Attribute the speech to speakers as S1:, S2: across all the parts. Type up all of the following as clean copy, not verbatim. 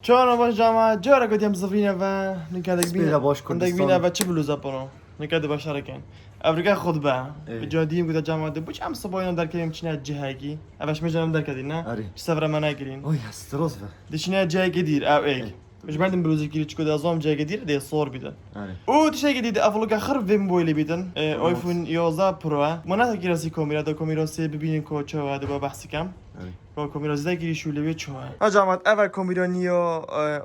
S1: چون باش جامعه جارا کدیم زفینه و نکردک
S2: سپیده باش
S1: کندک بینه و چه بلوزه پنو نکرده باش شرکن افریقا خود به جادیم کدام جامعه دو بچه هم صبایان در کلیم چنه جهگی اوش میجنم در کدین نه
S2: آره
S1: سفر من نگرین
S2: اوه استرس به
S1: دشینه جهگی دیر او ایگ مش بعدم بلوزه گیری چکو دازام جهگی دیر دی صور بیدن
S2: آره
S1: او تشگی دید افلوگا خرب ویم بویلی بیدن آیفون 11 پرو مناتا گیراسی کامیرا دا کامیرا سی ببینین کو چه و با بحثی کم با کامیرا زده گیری شوله چوه جامعه اول کامیرا نیو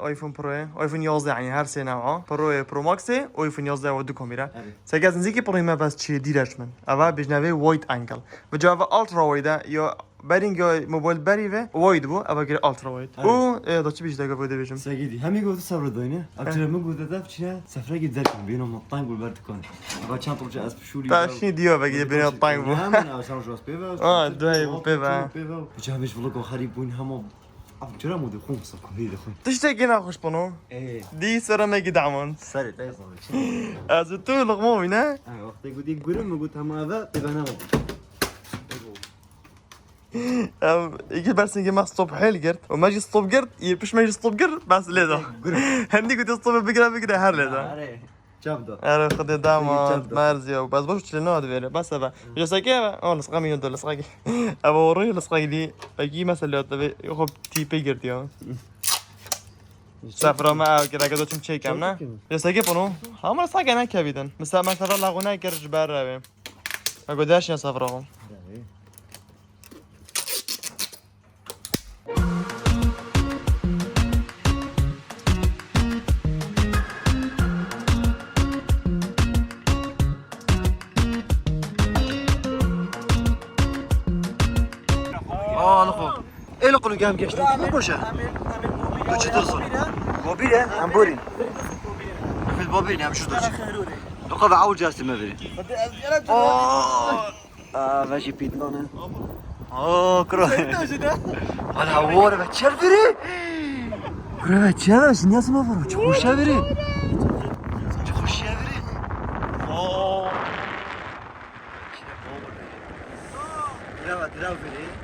S1: آیفون پرو آیفون 11 یعنی هر سه نوع پرو ماکس آیفون 11 و دو کامیرا سگز نزدیکی پرو ما بس چی دیرش من اول بجنبه واید انگل و جاوا الترا واید یا برینگ موبایل بری و واید بو اول گیر الترا واید او دا چی بیش داگه بوده بجم
S2: سگیدی همین گفت سفر داینه ابتر من گفت داد چیه سفره گید درکن بینم مطعم گل برد کن با چند طرف از شوری
S1: تاشنی دیو بگی بین الطعم بو
S2: همین اصلا جواز بیوا
S1: دوی بیوا
S2: بجامش ولو خريب بون همو چرا مود خون سکوید خون
S1: تشتاق هنا خوش بنو دي سر ما قدعمون
S2: سری تایز
S1: از تو لقمه نه
S2: وقتی گودی گرم گفت هم هذا تبنا
S1: يجي بس نجي مع الصبح حيل قرد وما يجي الصبح قرد يبش ما يجي الصبح قرد بس لذا هندي قلت الصبح بقرا هر لذا
S2: جابدا
S1: أنا خد دعم مارزيو بس بوش لنا هذا بس هذا جالس كيف أنا لصقة مين دول لصقة أبو وري لصقة دي أجي مثلا تبي يخب تي بيجرد يا سفرة ما كذا كذا تم شيء كم نه جالس كيف بنو هم لصقة أنا كبيدن مثلا لاغونا كرج برا ما قداش يا سفرهم
S2: لخو ايه لقلو قام قشت ما بوشه تو چی درسون موبیله هم بورین في الموبيل هم شو درسون لقد عاود جالس ما بري ماشي بيتلونه كرو انا هور بتشر بري كرو بتشر شنو اسمه فرو تخش بري تخش بري لا بري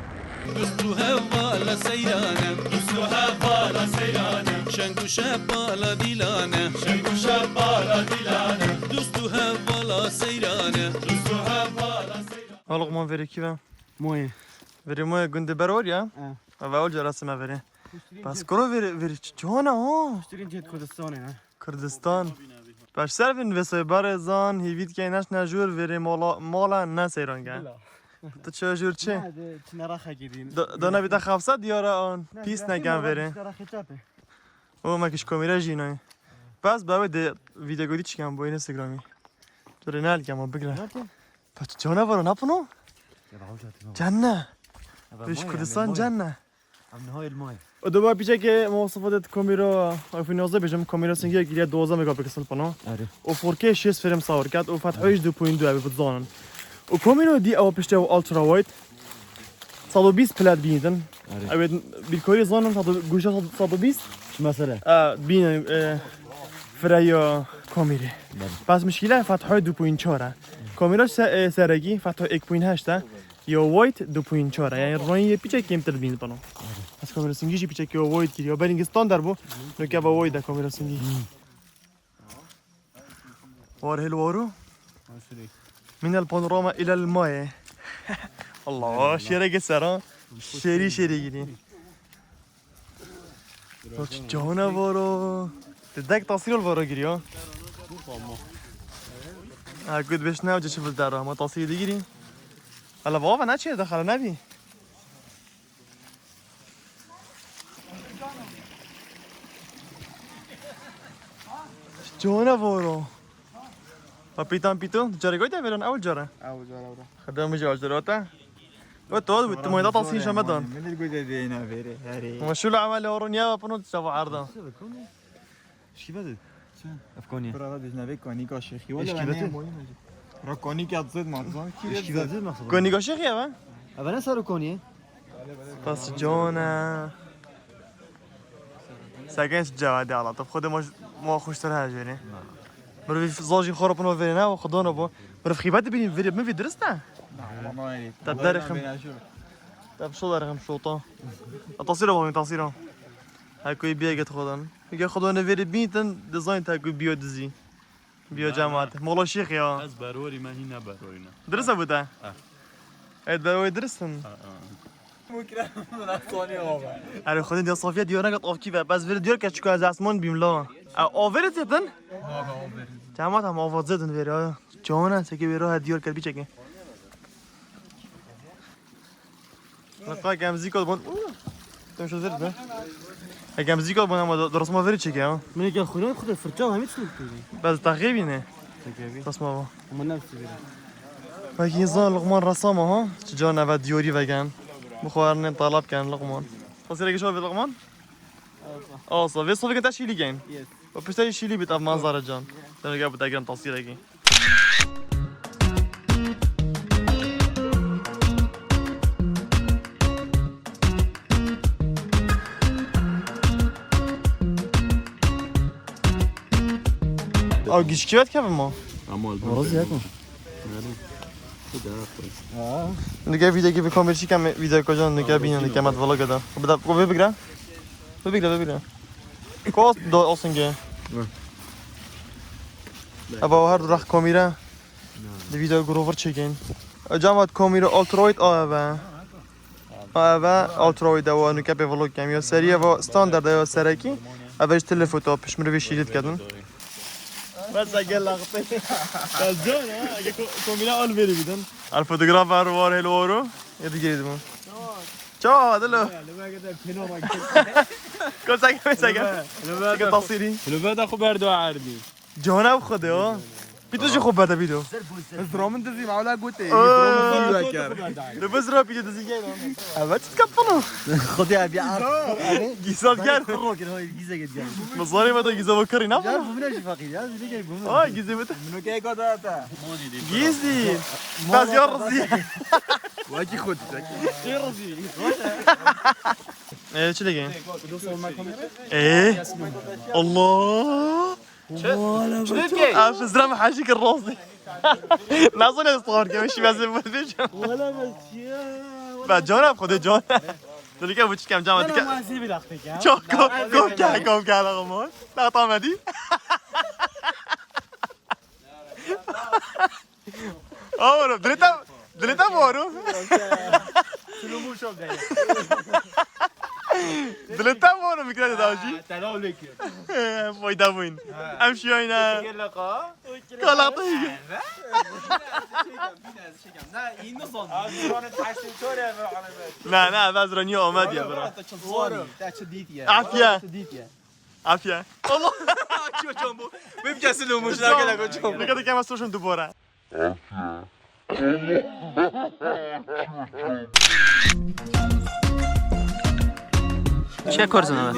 S3: دوستوها بالا سيرانه دوستوها بالا سيرانه شنگو شب بالا دیلانه شنگو شب بالا دیلانه دوستوها بالا سيرانه دوستوها بالا سيرانه
S1: هلق ما فيري كيف
S2: مويه
S1: فيري مويه قند برور يا أول جلسة ما فيري بس كرو فيري جوانا
S2: اشترين جهة كردستان
S1: كردستان باش سرفين وسای بارزان هیوید که اینش نجور وری مالا نسیران گه تو چه جور چه؟
S2: نراخه گیرین
S1: دانا بیتا 700 دیاره آن پیس نگم وره او مکش کامیرا جینای بس باید ده ویدیو گودی چکم با این اینستاگرامی تو رنال کم بگره پس جانا وارو نپنو؟ جنه پیش کردستان جنه
S2: نهای المای
S1: و دوباره پیچه که مواصفات کامیرا آیفون 11 بجم کامیرا سنگی گیری 12 مگاپیکسل پنو و 4K 6 فریم صور کرد و فتحش 2.2 بزنن و کامیرا دی او پشت او الترا واید 120 پلات بینن اوید بیکاری زانم گوشه 120
S2: مثلا
S1: بین فریا کامیره بس مشکل فتحای 2.4 کامیرا سرگی فتح 1.8 یا واید 2.4 یعنی رای پیچه کمتر بین پنو از کامera سنگیشی پیچه که واید گیری یا برینگ استاندار بو نکه با واید کامera سنگی واره الوارو من البانوراما الى الماء الله شيري قصر شيري گیری جانا وارو تدك تصوير الوارو گیری ها قد بهش نوجه شوف الدار ما تصوير گیری هلا بابا نچه داخل نبی جانا وارو پیتان پیتو جاری گویده برن اول جاره خدام میشه آجراته و تو بود تو مایدات تصحیح شمدان
S2: من اللي قلت دينا فيري هاري
S1: وشو العمل ورونيا وبنو شافوا عرضه
S2: ايش بدت افكوني
S4: برا دجنبه کانیکا شیخی
S2: ايش
S4: ولی
S2: كيفتي
S4: را کانیک ازد مازن
S2: ايش كيفتي مقصود
S1: كوني قشيخ يا با
S2: انا صاروا كوني
S1: بس جونا ساكنش جوادي على طب خد ما خوشتر هاجري برو في زوجي خرب نو فينا وخدونا بو برو في خيبات بين فيديو ما في درسنا طب داري خم طب شو داري خم شوطه التصوير بغي تصويره هاكوي بيجت خدان میگه خدا نوری بیتن دیزاین تا کوی بیو دزی بیو جماعت مولا شیخ یا
S3: از باروری من هی نباروری نه
S1: درسته بوده اید باروی درستن اره خودin dia Sofia diyor ne kadar ki ve baz veri diyor ki çünkü az asman bimla averet yedin tamam tamam avazedin veri ya cana seki veri ha diyor ki bir çekin لقا gamzik ol bun tam şu verir be gamzik ol bun ama درسما veri çek ya
S2: من يجي خلون خد الفرجة هم يتسلك
S1: baz takribi ne درسما bu Peki insan Luqman رسامه ها چجا نو دیوری وگن بخوارن طلب کن لقمان وصل شو في لقمان صافي صافي كنت شيلي جين وبس شيلي بتاع منظر جان انا جاب تاجر تصوير هيك او گیش کیوت که ما
S2: راضي هاكم
S1: دیگه ویدیو که بکنم چی کم ویدیو کجا دیگه ببینن دیگه مت ولا گدا خب ببگرا ببگرا کوست دو اصلا ابا هر راه کامیرا دی ویدیو گروور چکین جامعت کامیرا التروید آوا التروید و نو کپ ولاگ کم یا سریه و استاندارد یا سرکی اولش تلفوتا پیش مرو شیلت کردن بس اگه لقطه جان اگه کامیرا آن بری بدن الفوتوغرافر وار هلورو یا دیگه ایدم چا دلو کل ساگه دیگه تصویری
S3: لو بدا خو بردو عردی
S1: جانا بخوده ها بیتو چه خوب بده بیتو
S4: درامن دزی معولا قلت
S1: لبس را بیتو دزی گیرم اول چی تکفنو
S2: خدي ابي عارف
S1: گیسال کرد
S2: خروج هاي الجيزه قد جاي
S1: مصاري ما تو گیزا بکری نه
S2: عارف مناش فقير يا زي جاي بقول
S1: آه گیزی بده
S4: منو که گذاشته
S1: گیزی باز یار رزی
S4: واجی خود
S1: چی دیگه الله عارف الزلمه حاجيك الراسي لا اظن الصور كمان شي بازم
S2: ولا بس يا
S1: بعد جانا بخد جانا دلي كان بوش كم جامعه ديك
S2: ما سيبي لاختك يا
S1: شو كوم كان غمون لا طعم دي اوه دلتا مورو
S2: سلومو شوف جاي
S1: دلتا مورو ميكرا داوجي
S2: تعالوا لك
S1: فايدا وين امشي هنا
S2: لقا
S1: كلا طيب لا بس رنيو اومد يا برا عافيه عافيه والله شو جنبه بيبقى سلومو شو كده جنبه كده كمان سوشن دوباره
S2: چه کارزنه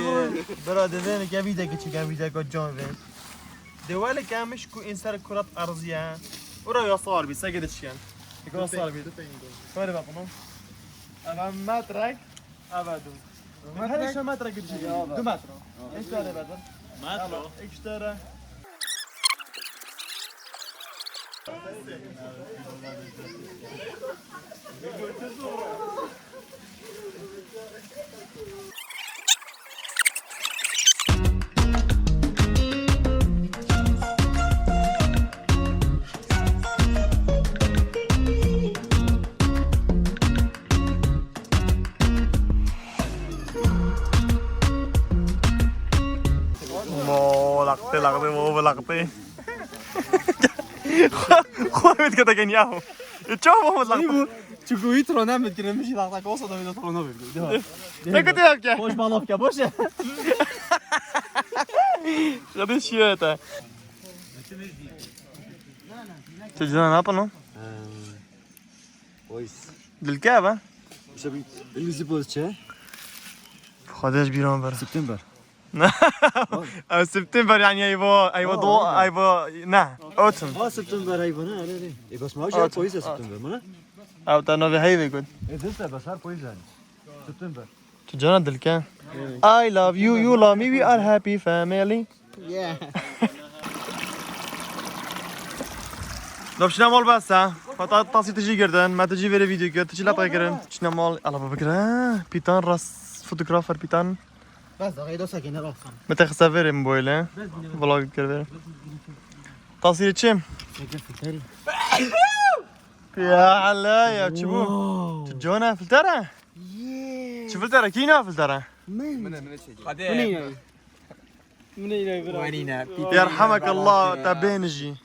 S1: برا دزين كابيدا كي كابيدا كو جون فين دوالي كامش كو انسان كرة ارضيه ورا يصار بي سجد تشيان يكون صار بي فاري بابا اما ماترك ابدا هل شو ماترك تجي دو ماترو ايش ترى بدل ماترو ايش ترى لقطه مو لقطه خواهد كده كان ياهو تشوفوا لقطه
S4: چکو ایترو نمیکنه میشه لحظه کوسا دو میترو نمیکنه
S1: نكنت يحكي
S2: خوش بالافكا باشه
S1: شو شيء تجينا نابنو
S2: كويس
S1: بالكعبة
S2: شبي اللي زبوز چه
S1: خداش بيران بر
S2: سبتمبر
S1: سبتمبر يعني ايوه ضوء ايوه نه اوتم
S2: سبتمبر ايوه انا بس ما هو كويس سبتمبر ما
S1: او تنوي هيفي قلت
S2: ادلت بس صار كويس يعني سبتمبر
S1: تجانا دلكان I love you you love me we are happy family دابشنا مال بس ها فتا تاسي تجي جردن ما تجي فيري فيديو كده تجي لا تغيرن تجينا مال الله بكره بيتان راس فوتوغرافر بيتان
S2: بس دقیقه دو سکنه راست کنم.
S1: متخصص بریم بویله بلاگ کرده تصویر چیم
S2: فکری.
S1: یا علا یا چی بو چه جانه فلتره چه فلتره کی نه فلتره يرحمك الله تبينجي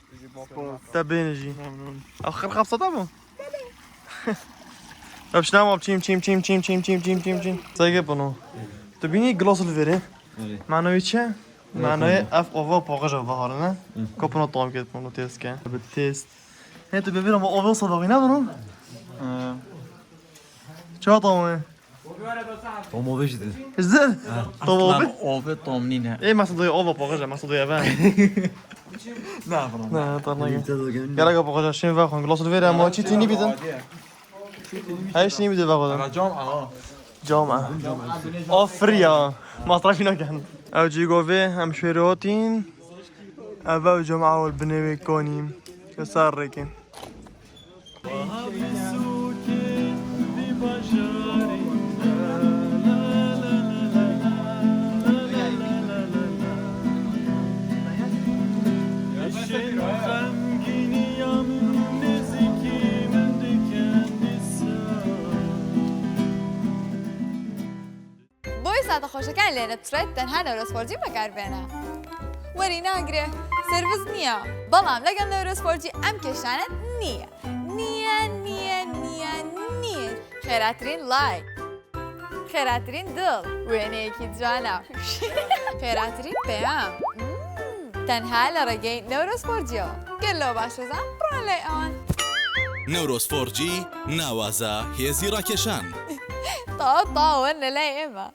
S1: تبينجي اخر خبصه تمو طب شنو تشيم تشيم تشيم تشيم تشيم تشيم تشيم تشيم تشيم زي بونو تبيني جلوس الفيري معناه چه معناه اف اوفا باقاج ظهرنا كوبنا طعم كده بونو تيست كان بالتيست انت بيبينا ما اوفا صدقينا بونو شو طعمه
S2: طعمه بجد.
S1: ازاي طعمه
S2: آب طعمنینه.
S1: ايه ما صدقي اوفا باقاج ما صدقي ابان
S2: نه فرام.
S1: نه طلعنا يلا باقاج شنو باخذ جلوس الفيري ما چي تيني بيدن هايش ني بده باخذ جامعه آفریا مصرفی نکن او جیگوه هم شویراتین او جمعه و البنوی کنیم که سر رکن
S5: ساعت خوشکن لینه ترید تنها نورسپورجی مکر بینه وری ناگره سرویس نیا بالام لگن نورسپورجی ام کشانت نیا نیا نیا نیا نیا خیراترین لایک خیراترین دل وینه یکی جانا خیراترین پیام تنها لرگی نورسپورجیو گلو باشوزم برای آن
S3: نورسپورجی نوازا هێزی ڕاکێشان
S5: تا ون لا اما